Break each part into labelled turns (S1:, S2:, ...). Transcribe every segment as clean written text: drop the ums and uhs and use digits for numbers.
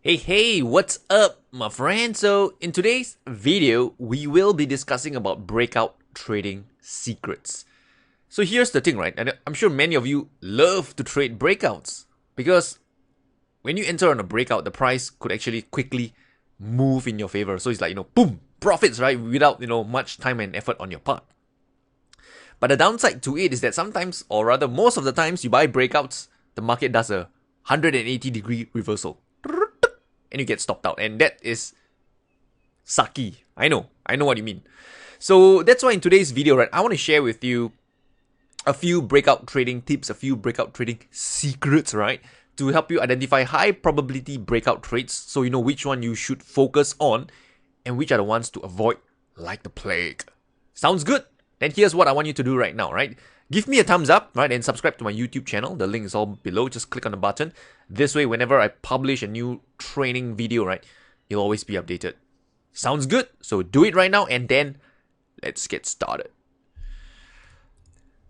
S1: Hey, what's up, my friend? So, in today's video, we will be discussing about breakout trading secrets. So, here's the thing, right? And I'm sure many of you love to trade breakouts because when you enter on a breakout, the price could actually quickly move in your favor. So, it's like, boom, profits, right? Without, much time and effort on your part. But the downside to it is that sometimes, or rather most of the times, you buy breakouts, the market does a 180-degree reversal. And you get stopped out. And that is sucky. I know what you mean. So that's why in today's video, right, I want to share with you a few breakout trading tips, a few breakout trading secrets, right, to help you identify high probability breakout trades so you know which one you should focus on and which are the ones to avoid like the plague. Sounds good? Then here's what I want you to do right now, right? Give me a thumbs up, right, and subscribe to my YouTube channel. The link is all below. Just click on the button. This way, whenever I publish a new training video, right, you'll always be updated. Sounds good? So do it right now, and then let's get started.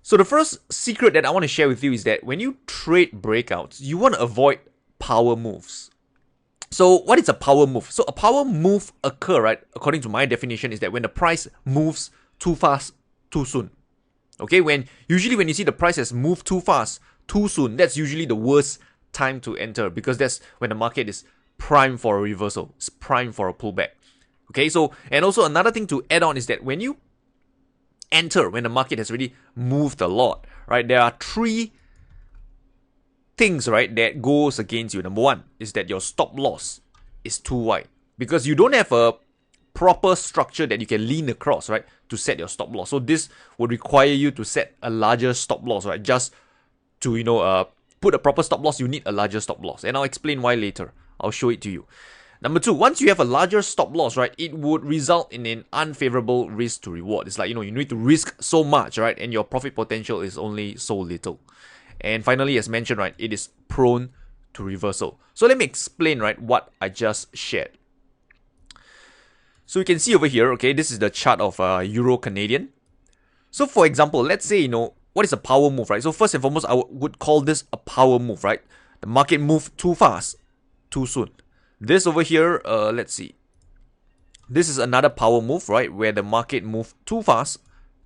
S1: So the first secret that I want to share with you is that when you trade breakouts, you want to avoid power moves. So what is a power move? So a power move occur, right, according to my definition, is that when the price moves too fast, too soon. Okay, usually when you see the price has moved too fast, too soon, that's usually the worst time to enter because that's when the market is primed for a reversal. It's primed for a pullback. Okay, so, and also another thing to add on is that when you enter, when the market has already moved a lot, right, there are three things, right, that goes against you. Number one is that your stop loss is too wide because you don't have a proper structure that you can lean across, right, to set your stop loss. So this would require you to set a larger stop loss, right? Just to, put a proper stop loss, you need a larger stop loss. And I'll explain why later. I'll show it to you. Number two, once you have a larger stop loss, right, it would result in an unfavorable risk to reward. It's like, you need to risk so much, right? And your profit potential is only so little. And finally, as mentioned, right, it is prone to reversal. So let me explain, right, what I just shared. So you can see over here, okay, this is the chart of Euro Canadian. So for example, let's say, what is a power move, right? So first and foremost, I would call this a power move, right? The market moved too fast, too soon. This over here, let's see. This is another power move, right? Where the market moved too fast,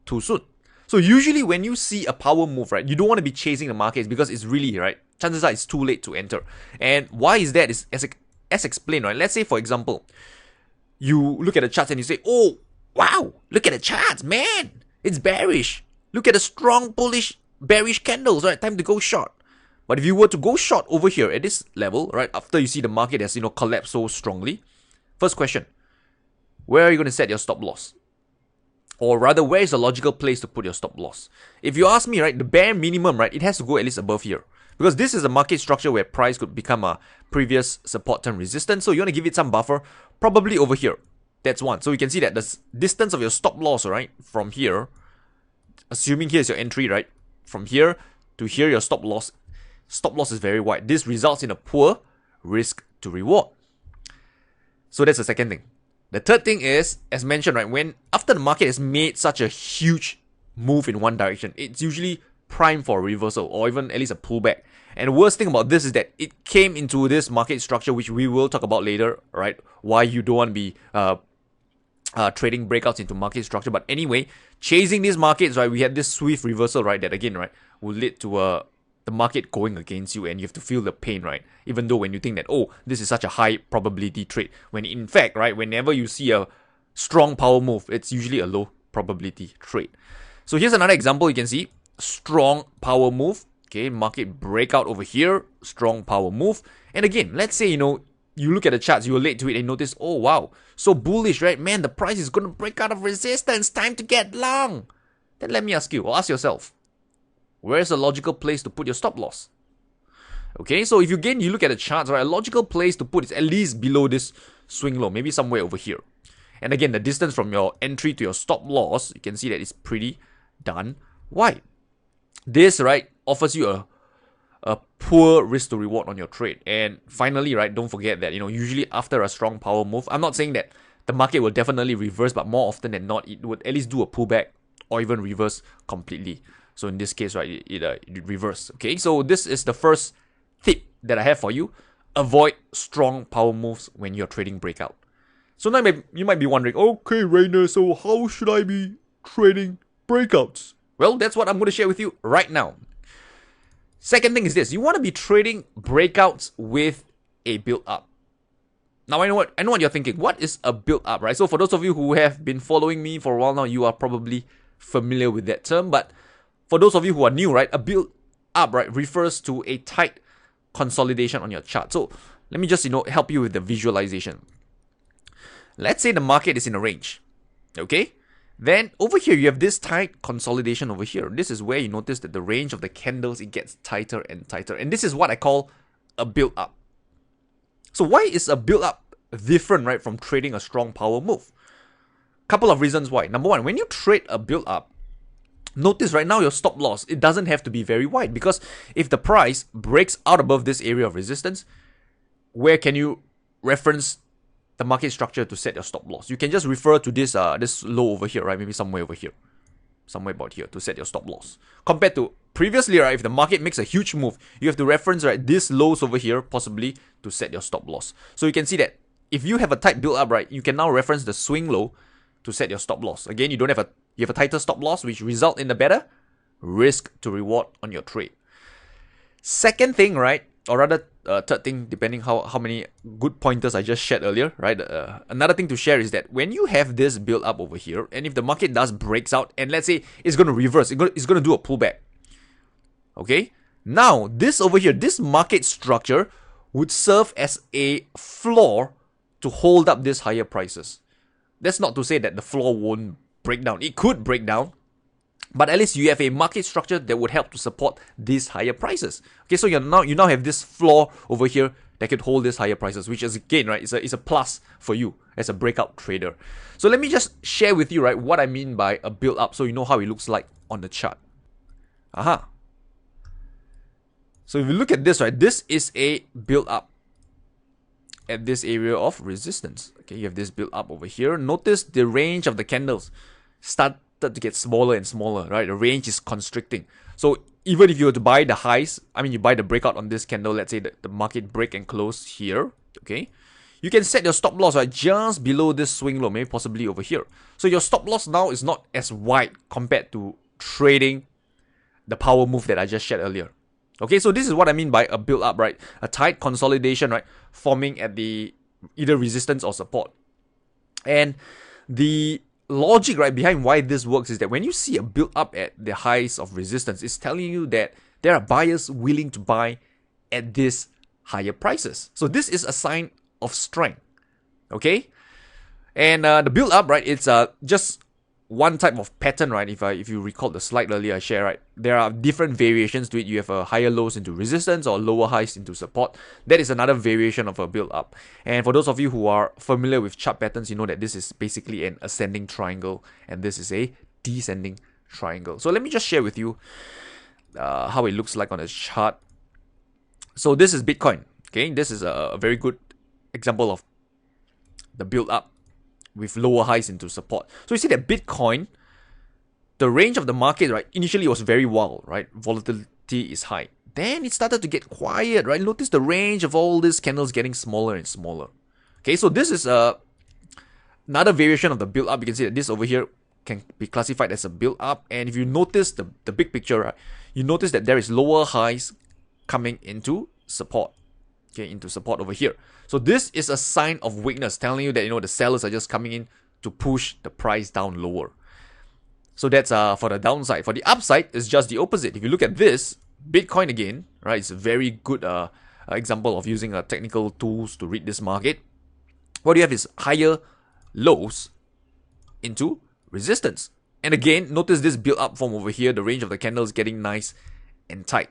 S1: too soon. So usually when you see a power move, right, you don't want to be chasing the markets because it's really, right, chances are it's too late to enter. And why is that? Is as explained, right? Let's say, for example, you look at the charts and you say, oh, wow, look at the charts, man. It's bearish. Look at the strong bullish bearish candles, right? Time to go short. But if you were to go short over here at this level, right, after you see the market has, collapsed so strongly, first question, where are you going to set your stop loss? Or rather, where is the logical place to put your stop loss? If you ask me, right, the bare minimum, right, it has to go at least above here. Because this is a market structure where price could become a previous support term resistance. So you want to give it some buffer, probably over here. That's one. So you can see that the distance of your stop loss, right, from here, assuming here's your entry, right, from here to here, your stop loss is very wide. This results in a poor risk to reward. So that's the second thing. The third thing is, as mentioned, right, when after the market has made such a huge move in one direction, it's usually primed for a reversal or even at least a pullback. And the worst thing about this is that it came into this market structure, which we will talk about later, right? Why you don't want to be trading breakouts into market structure. But anyway, chasing these markets, right, we had this swift reversal, right, that again, right, will lead to the market going against you and you have to feel the pain, right? Even though when you think that, oh, this is such a high probability trade, when in fact, right, whenever you see a strong power move, it's usually a low probability trade. So here's another example. You can see strong power move. Okay, market breakout over here, strong power move. And again, let's say, you look at the charts, you relate to it and notice, oh, wow, so bullish, right? Man, the price is going to break out of resistance. Time to get long. Then let me ask you, or ask yourself, where's the logical place to put your stop loss? Okay, so if you look at the charts, right, a logical place to put is at least below this swing low, maybe somewhere over here. And again, the distance from your entry to your stop loss, you can see that it's pretty darn wide. This, right, offers you a poor risk to reward on your trade. And finally, right, don't forget that, usually after a strong power move, I'm not saying that the market will definitely reverse, but more often than not, it would at least do a pullback or even reverse completely. So in this case, right, it reversed. Okay, so this is the first tip that I have for you. avoid strong power moves when you're trading breakout. So now you might be wondering, okay, Rayner, so how should I be trading breakouts? Well, that's what I'm going to share with you right now. Second thing is this: you want to be trading breakouts with a build up. Now I know what you're thinking. What is a build up, right? So for those of you who have been following me for a while now, you are probably familiar with that term. But for those of you who are new, right, a build up, right, refers to a tight consolidation on your chart. So let me just help you with the visualization. Let's say the market is in a range, okay? Then over here you have this tight consolidation over here. This is where you notice that the range of the candles, it gets tighter and tighter, and this is what I call a build up. So why is a build up different, right, from trading a strong power move? Couple of reasons why. Number one, when you trade a build up, notice right now your stop loss, it doesn't have to be very wide, because if the price breaks out above this area of resistance, where can you reference the market structure to set your stop loss? You can just refer to this this low over here, right? Maybe somewhere over here, somewhere about here, to set your stop loss. Compared to previously, right, if the market makes a huge move, you have to reference, right, this lows over here possibly to set your stop loss. So you can see that if you have a tight build up, right, you can now reference the swing low to set your stop loss. Again, you have a tighter stop loss, which result in a better risk to reward on your trade. Second thing, right, or rather third thing, depending how many good pointers I just shared earlier, right? Another thing to share is that when you have this build up over here, and if the market breaks out, and let's say it's going to reverse, it's going to do a pullback, okay? Now, this over here, this market structure would serve as a floor to hold up these higher prices. That's not to say that the floor won't break down. It could break down, but at least you have a market structure that would help to support these higher prices. Okay, so you now have this floor over here that could hold these higher prices, which is again, right, it's a plus for you as a breakout trader. So let me just share with you, right, what I mean by a build up, so you know how it looks like on the chart. So if you look at this, right, this is a build up at this area of resistance. Okay, you have this build up over here. Notice the range of the candles started to get smaller and smaller, right? The range is constricting. So even if you were to buy the highs, you buy the breakout on this candle, let's say that the market break and close here, okay, you can set your stop loss, right, just below this swing low, maybe possibly over here. So your stop loss now is not as wide compared to trading the power move that I just shared earlier. Okay, so this is what I mean by a build up, right? A tight consolidation, right, forming at the either resistance or support. And the logic, right, behind why this works is that when you see a build up at the highs of resistance, it's telling you that there are buyers willing to buy at these higher prices. So this is a sign of strength. Okay, and the build up, right, it's just one type of pattern, right? If you recall the slide earlier I shared, right, there are different variations to it. You have a higher lows into resistance or lower highs into support. That is another variation of a build up. And for those of you who are familiar with chart patterns, you know that this is basically an ascending triangle and this is a descending triangle. So let me just share with you how it looks like on a chart. So this is Bitcoin. Okay, this is a very good example of the build up with lower highs into support. So you see that Bitcoin, the range of the market, right, initially was very wild, right? Volatility is high. Then it started to get quiet, right? Notice the range of all these candles getting smaller and smaller. Okay, so this is another variation of the build up. You can see that this over here can be classified as a build up. And if you notice the big picture, right, you notice that there is lower highs coming into support. Okay, into support over here. So this is a sign of weakness, telling you that the sellers are just coming in to push the price down lower. So that's for the downside. For the upside, it's just the opposite. If you look at this, Bitcoin again, right, it's a very good example of using technical tools to read this market. What you have is higher lows into resistance. And again, notice this build up form over here. The range of the candles getting nice and tight.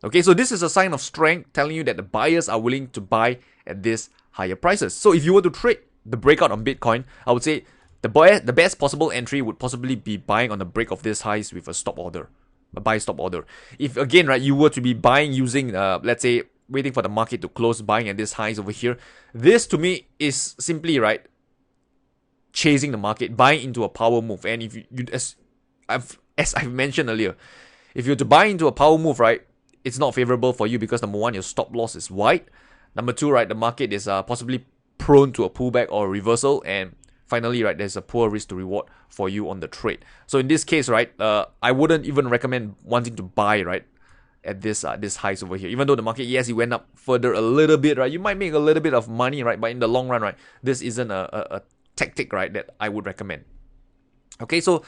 S1: Okay, so this is a sign of strength, telling you that the buyers are willing to buy at these higher prices. So if you were to trade the breakout on Bitcoin, I would say the best possible entry would possibly be buying on the break of these highs with a stop order, a buy stop order. If again, right, you were to be buying using, let's say, waiting for the market to close, buying at these highs over here, this to me is simply, right, chasing the market, buying into a power move. And if you as I've mentioned earlier, if you're to buy into a power move, right, it's not favorable for you because number one, your stop loss is wide. Number two, right, the market is possibly prone to a pullback or a reversal. And finally, right, there's a poor risk to reward for you on the trade. So in this case, right, I wouldn't even recommend wanting to buy, right, at this highs over here. Even though the market, yes, it went up further a little bit, right, you might make a little bit of money, right, but in the long run, right, this isn't a tactic, right, that I would recommend. Okay, so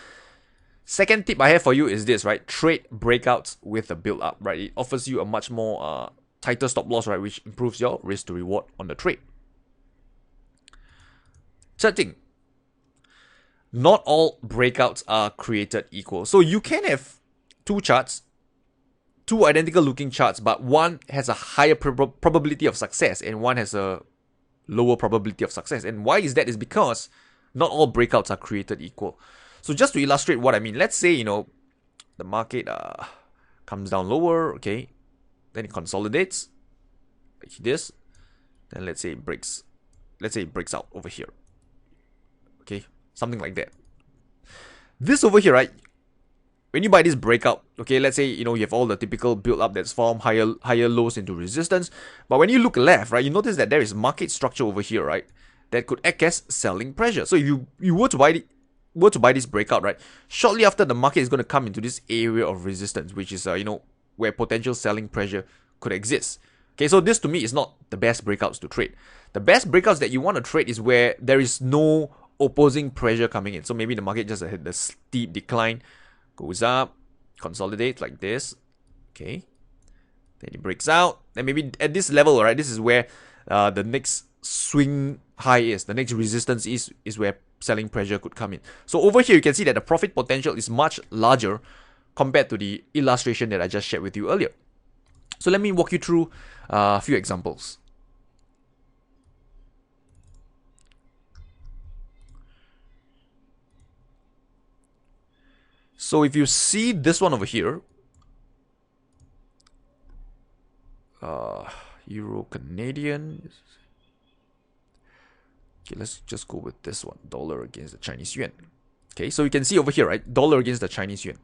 S1: second tip I have for you is this, right, trade breakouts with a build up, right. It offers you a much more tighter stop loss, right, which improves your risk to reward on the trade. Third thing, not all breakouts are created equal. So you can have two charts, two identical looking charts, but one has a higher probability of success and one has a lower probability of success. And why is that? Is because not all breakouts are created equal. So just to illustrate what I mean, let's say, the market comes down lower, okay, then it consolidates like this, then let's say it breaks out over here, okay, something like that. This over here, right, when you buy this breakout, okay, let's say, you have all the typical build up that's formed, higher lows into resistance, but when you look left, right, you notice that there is market structure over here, right, that could act as selling pressure. So if you were to buy this breakout, right, shortly after, the market is going to come into this area of resistance, which is where potential selling pressure could exist. Okay, so this to me is not the best breakouts to trade. The best breakouts that you want to trade is where there is no opposing pressure coming in. So maybe the market just hit the steep decline, goes up, consolidates like this, okay, then it breaks out, then maybe at this level, right, this is where the next swing high is, the next resistance is where selling pressure could come in. So over here you can see that the profit potential is much larger compared to the illustration that I just shared with you earlier. So let me walk you through a few examples. So if you see this one over here, Euro Canadian. Okay, let's just go with this one, dollar against the Chinese yuan. Okay, so you can see over here, right, dollar against the Chinese yuan.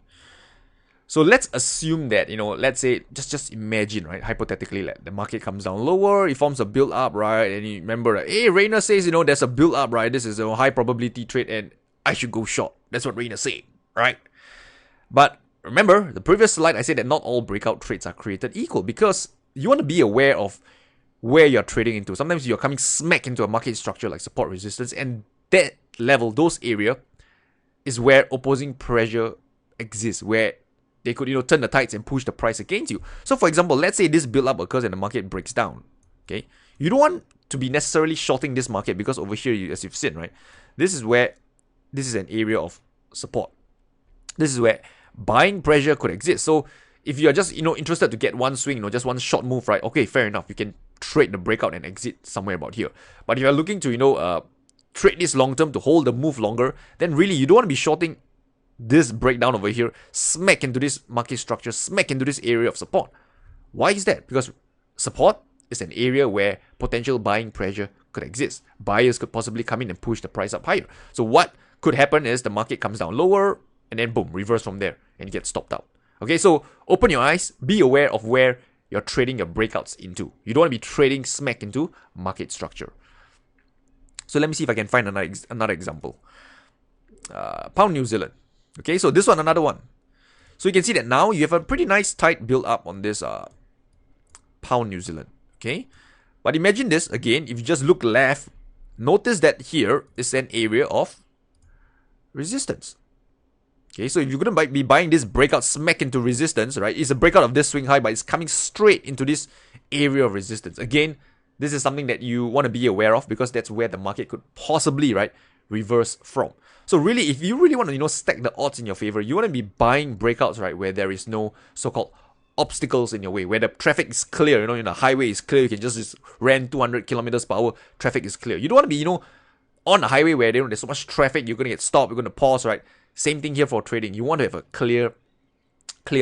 S1: So let's assume that, let's say, just imagine, right, hypothetically, the market comes down lower, it forms a build up, right, and you remember, right, hey, Rayner says, there's a build up, right, this is a high probability trade and I should go short. That's what Rayner said, right? But remember, the previous slide, I said that not all breakout trades are created equal, because you want to be aware of where you're trading into. Sometimes you're coming smack into a market structure like support, resistance, and that level, those area, is where opposing pressure exists, where they could, turn the tides and push the price against you. So for example, let's say this build up occurs and the market breaks down. Okay, you don't want to be necessarily shorting this market, because over here, as you've seen, right, this is an area of support. This is where buying pressure could exist. So if you're just, interested to get one swing, just one short move, right, okay, fair enough, you can trade the breakout and exit somewhere about here. But if you're looking to, trade this long term, to hold the move longer, then really you don't want to be shorting this breakdown over here, smack into this market structure, smack into this area of support. Why is that? Because support is an area where potential buying pressure could exist. Buyers could possibly come in and push the price up higher. So what could happen is the market comes down lower and then boom, reverse from there and get stopped out. Okay, so open your eyes, be aware of where you're trading your breakouts into. You don't want to be trading smack into market structure. So let me see if I can find another example. Pound New Zealand. Okay, so this one, another one. So you can see that now you have a pretty nice tight build up on this Pound New Zealand. Okay, but imagine this again. If you just look left, notice that here is an area of resistance. Okay, so if you're going to be buying this breakout smack into resistance, right, it's a breakout of this swing high, but it's coming straight into this area of resistance. Again, this is something that you want to be aware of, because that's where the market could possibly, right, reverse from. So really, if you really want to, stack the odds in your favor, you want to be buying breakouts, right, where there is no so-called obstacles in your way, where the traffic is clear, the highway is clear, you can just run 200 kilometers per hour, traffic is clear. You don't want to be, on a highway where there's so much traffic, you're going to get stopped, you're going to pause, right? Same thing here for trading. You want to have a clear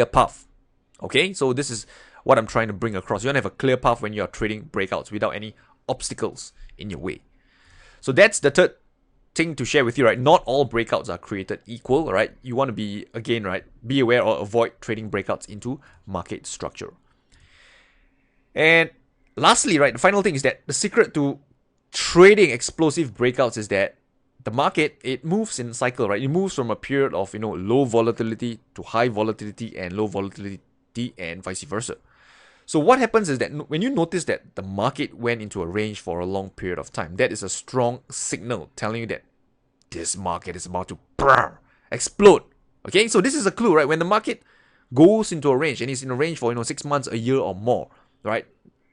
S1: path. Okay, so this is what I'm trying to bring across. You want to have a clear path when you're trading breakouts without any obstacles in your way. So that's the third thing to share with you, right? Not all breakouts are created equal, right? You want to be, again, right, be aware or avoid trading breakouts into market structure. And lastly, right, the final thing is that the secret to trading explosive breakouts is that the market, it moves in cycle, right? It moves from a period of, low volatility to high volatility and low volatility and vice versa. So what happens is that when you notice that the market went into a range for a long period of time, that is a strong signal telling you that this market is about to explode. Okay, so this is a clue, right? When the market goes into a range and it's in a range for 6 months, a year or more, right?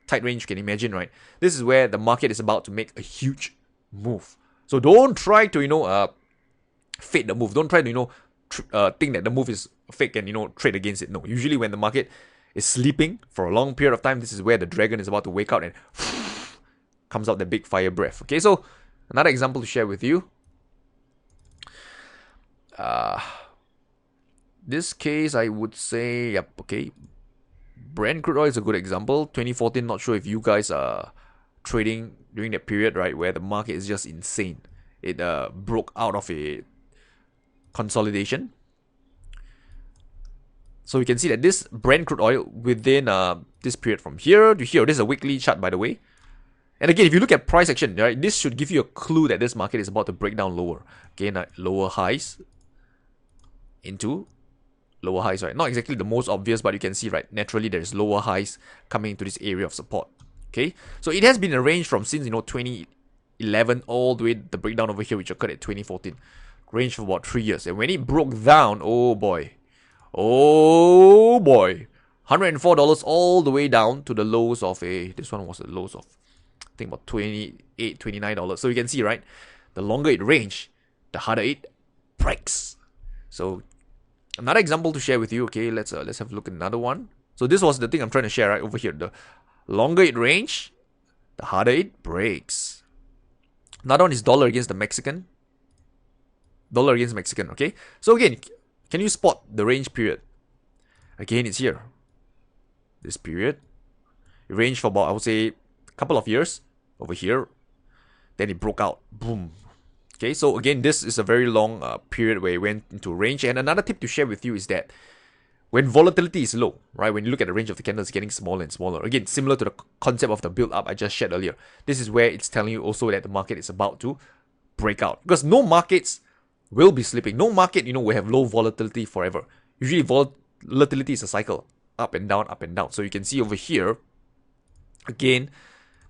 S1: Tight range, you can imagine, right? This is where the market is about to make a huge move. So don't try to fade the move. Don't try to think that the move is fake and trade against it. No, usually when the market is sleeping for a long period of time, this is where the dragon is about to wake out and comes out the big fire breath. Okay, so another example to share with you. This case, I would say, yep, okay. Brent crude oil is a good example. 2014, not sure if you guys are trading during that period, right, where the market is just insane. It broke out of a consolidation. So you can see that this Brent crude oil within this period from here to here, this is a weekly chart, by the way. And again, if you look at price action, right, this should give you a clue that this market is about to break down lower. Again, lower highs into lower highs, right? Not exactly the most obvious, but you can see, right, naturally there's lower highs coming into this area of support. Okay, so it has been a range from since 2011 all the way the breakdown over here, which occurred at 2014, range for about 3 years. And when it broke down, oh boy, $104 all the way down to the lows of this one was the lows of I think about $28, $29. So you can see, right, the longer it range, the harder it breaks. So another example to share with you. Okay, let's have a look at another one. So this was the thing I'm trying to share right over here. The longer it range, the harder it breaks. Another one is dollar against the Mexican. Dollar against Mexican. Okay, so again, can you spot the range period? Again, it's here. This period, it ranged for about, I would say, a couple of years over here. Then it broke out. Boom. Okay, so again, this is a very long period where it went into range. And another tip to share with you is that when volatility is low, right, when you look at the range of the candles getting smaller and smaller, again, similar to the concept of the build-up I just shared earlier, this is where it's telling you also that the market is about to break out. Because no markets will be slipping. No market, will have low volatility forever. Usually volatility is a cycle, up and down, up and down. So you can see over here, again,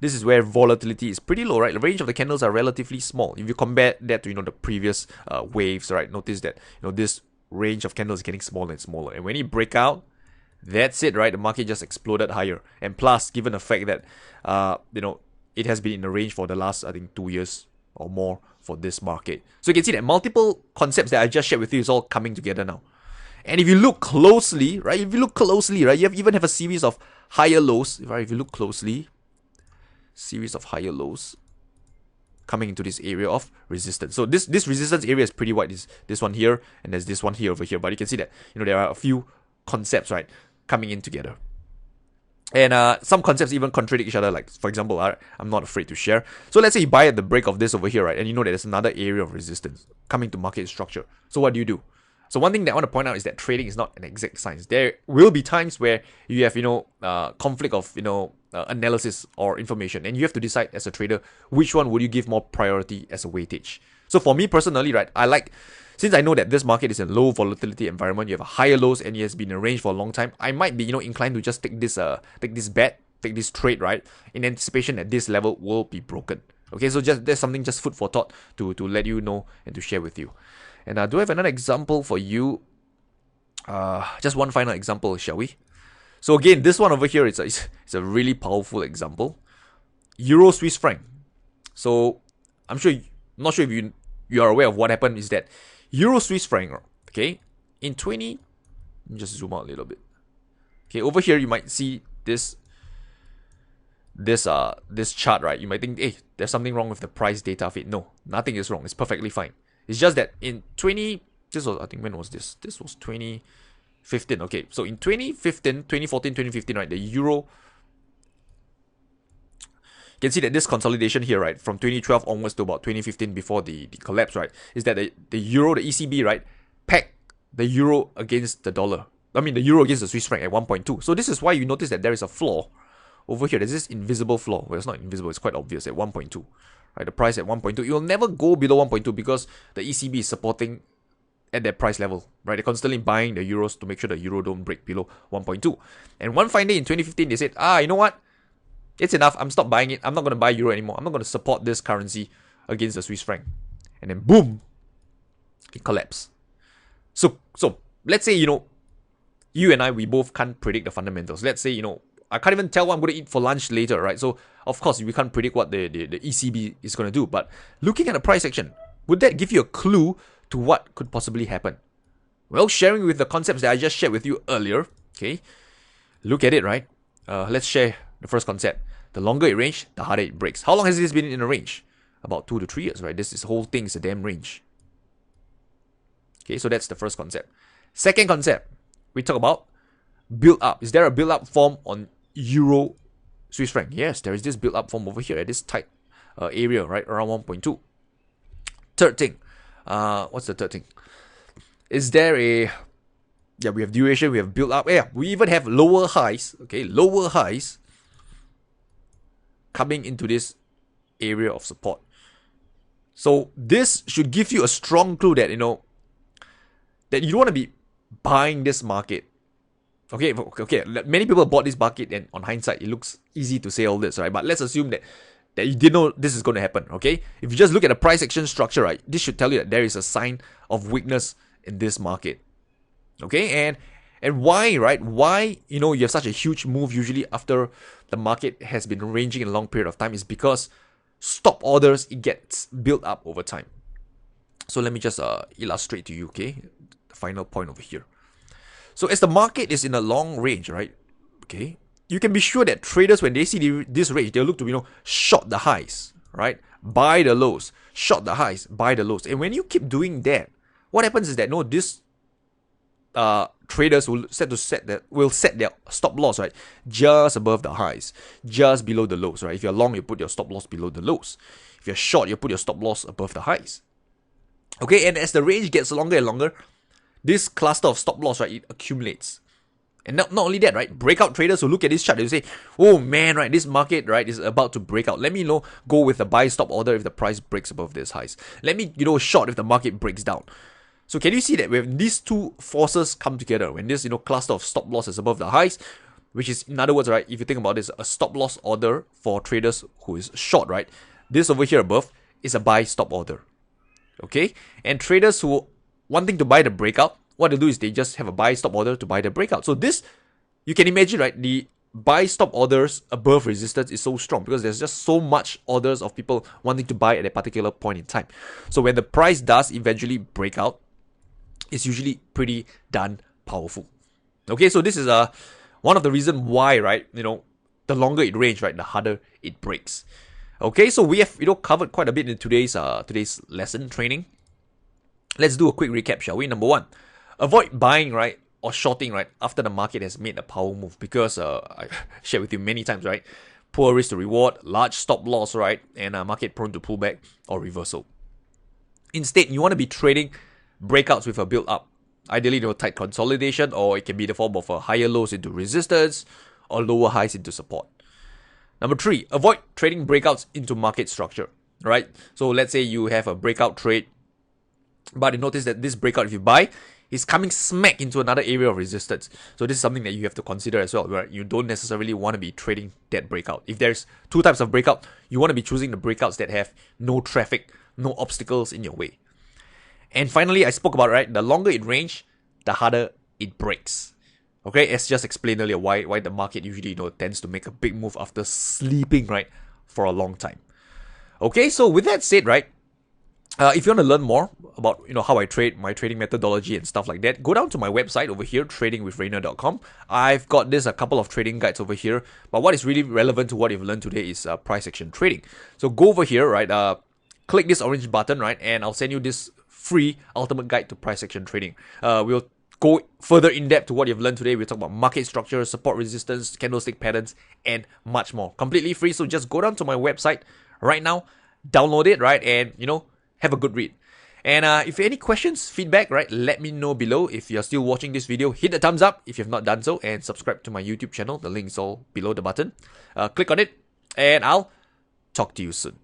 S1: this is where volatility is pretty low, right? The range of the candles are relatively small. If you compare that to, the previous waves, right? Notice that, this range of candles is getting smaller and smaller. And when it break out, that's it, right? The market just exploded higher. And plus, given the fact that, it has been in the range for the last, I think, 2 years or more for this market. So you can see that multiple concepts that I just shared with you is all coming together now. And if you look closely, right? You even have a series of higher lows, right? If you look closely, series of higher lows coming into this area of resistance. So this resistance area is pretty wide. This one here, and there's this one here over here. But you can see that, there are a few concepts, right, coming in together. And some concepts even contradict each other. Like, for example, I'm not afraid to share. So let's say you buy at the break of this over here, right? And you know that there's another area of resistance coming to market structure. So what do? So one thing that I want to point out is that trading is not an exact science. There will be times where you have, conflict of, analysis or information. And you have to decide as a trader, which one would you give more priority as a weightage. So for me personally, right, since I know that this market is a low volatility environment, you have a higher lows and it has been in range for a long time, I might be, inclined to just take this bet, take this trade, right, in anticipation that this level will be broken. Okay, so there's something just food for thought to let you know and to share with you. And do I have another example for you? Just one final example, shall we? So again, this one over here is a really powerful example. Euro Swiss franc. So I'm not sure if you are aware of what happened is that Euro Swiss franc, okay, in let me just zoom out a little bit. Okay, over here you might see this chart, right? You might think, hey, there's something wrong with the price data feed. No, nothing is wrong. It's perfectly fine. It's just that in I think when was this? This was 2015. Okay, so in 2014, right, the euro, you can see that this consolidation here, right, from 2012 onwards to about 2015 before the collapse, right, is that the euro, the ECB, right, pegged the euro against the dollar. I mean, the euro against the Swiss franc at 1.2. So this is why you notice that there is a floor over here, there's this invisible floor. Well, it's not invisible, it's quite obvious at 1.2. Right, the price at 1.2. It will never go below 1.2 because the ECB is supporting at that price level. Right, they're constantly buying the euros to make sure the euro don't break below 1.2. And one fine day in 2015, they said, you know what? It's enough. I'm stop buying it. I'm not going to buy euro anymore. I'm not going to support this currency against the Swiss franc. And then boom, it collapsed. So let's say, you and I, we both can't predict the fundamentals. Let's say, I can't even tell what I'm going to eat for lunch later, right? So, of course, we can't predict what the ECB is going to do. But looking at the price action, would that give you a clue to what could possibly happen? Well, sharing with the concepts that I just shared with you earlier, okay? Look at it, right? Let's share the first concept. The longer it range, the harder it breaks. How long has this been in a range? About 2 to 3 years, right? This whole thing is a damn range. Okay, so that's the first concept. Second concept, we talk about build up. Is there a build up form on Euro Swiss franc? Yes, there is this build up form over here at this tight area, right? Around 1.2. Third thing, what's the third thing? Is there a... Yeah, we have duration, we have build up. Yeah, we even have lower highs, okay? Lower highs coming into this area of support. So this should give you a strong clue that, that you don't want to be buying this market. Okay, many people bought this market and on hindsight, it looks easy to say all this, right? But let's assume that you didn't know this is going to happen, okay? If you just look at the price action structure, right, this should tell you that there is a sign of weakness in this market. Okay, and why, right? Why, you have such a huge move usually after the market has been ranging in a long period of time is because stop orders, it gets built up over time. So let me just illustrate to you, okay? The final point over here. So as the market is in a long range, right? Okay, you can be sure that traders, when they see this range, they'll look to, short the highs, right? Buy the lows, short the highs, buy the lows. And when you keep doing that, what happens is that, this traders will set their stop loss, right, just above the highs, just below the lows, right? If you're long, you put your stop loss below the lows. If you're short, you put your stop loss above the highs. Okay, and as the range gets longer and longer, this cluster of stop loss, right, it accumulates. And not only that, right, breakout traders who look at this chart, they say, oh man, right, this market, right, is about to break out. Let me, go with a buy stop order if the price breaks above this highs. Let me, short if the market breaks down. So can you see that when these two forces come together, when this, cluster of stop loss is above the highs, which is, in other words, right, if you think about this, a stop loss order for traders who is short, right, this over here above is a buy stop order. Okay? And traders who wanting to buy the breakout, what they do is they just have a buy stop order to buy the breakout. So this, you can imagine, right, the buy stop orders above resistance is so strong because there's just so much orders of people wanting to buy at a particular point in time. So when the price does eventually break out, it's usually pretty darn powerful. Okay, so this is one of the reasons why, right, the longer it range, right, the harder it breaks. Okay, so we have, covered quite a bit in today's lesson training. Let's do a quick recap, shall we? Number one, avoid buying, right, or shorting, right, after the market has made a power move because I shared with you many times, right, poor risk to reward, large stop loss, right, and market prone to pullback or reversal. Instead, you want to be trading breakouts with a build up. Ideally, tight consolidation, or it can be the form of higher lows into resistance or lower highs into support. Number three, avoid trading breakouts into market structure, right? So let's say you have a breakout trade, but you notice that this breakout, if you buy, is coming smack into another area of resistance. So this is something that you have to consider as well, right? You don't necessarily want to be trading that breakout. If there's two types of breakout, you want to be choosing the breakouts that have no traffic, no obstacles in your way. And finally, I spoke about, right, the longer it range, the harder it breaks. Okay, as just explained earlier, why the market usually, tends to make a big move after sleeping, right, for a long time. Okay, so with that said, right, if you want to learn more about, how I trade, my trading methodology and stuff like that, go down to my website over here, tradingwithrayner.com. I've got a couple of trading guides over here, but what is really relevant to what you've learned today is price action trading. So go over here, right, click this orange button, right, and I'll send you this free ultimate guide to price action trading. We'll go further in depth to what you've learned today. We'll talk about market structure, support resistance, candlestick patterns, and much more. Completely free. So just go down to my website right now, download it, right, and have a good read. And if you have any questions, feedback, right, let me know below. If you're still watching this video, hit the thumbs up if you have not done so, and subscribe to my YouTube channel. The link is all below the button. Click on it, and I'll talk to you soon.